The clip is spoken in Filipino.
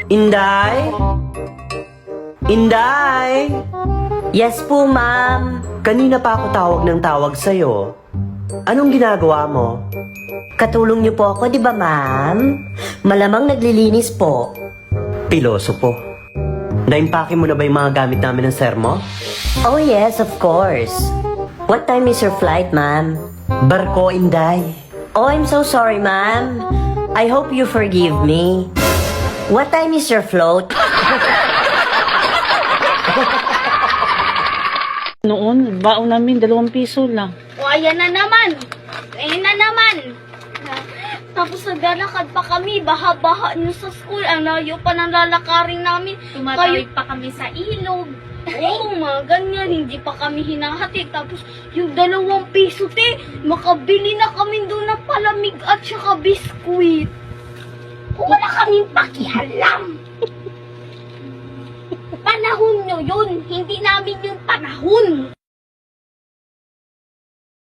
Inday? Inday? Yes po, ma'am. Kanina pa ako tawag ng tawag sa'yo. Anong ginagawa mo? Katulong niyo po ako, di ba, ma'am? Malamang naglilinis po. Piloso po. Naimpake mo na ba yung mga gamit namin ng sir mo? Oh, yes, of course. What time is your flight, ma'am? Barko, Inday. Oh, I'm so sorry, ma'am. I hope you forgive me. What time is your float? Noon, baon namin 2 piso lang. O, ayan na naman. Ayan na naman. Tapos naglalakad pa kami, baha-baha nyo sa school. Ang layo pa ng lalakarin namin. Tumatawid pa kami sa ilog. Oo, mga ganyan. Hindi pa kami hinahatid. Tapos yung 2 piso, te, makabili na kami doon ng palamig at saka biskuit. Wala kaming pakialam. Panahon nyo yun. Hindi namin yung panahon.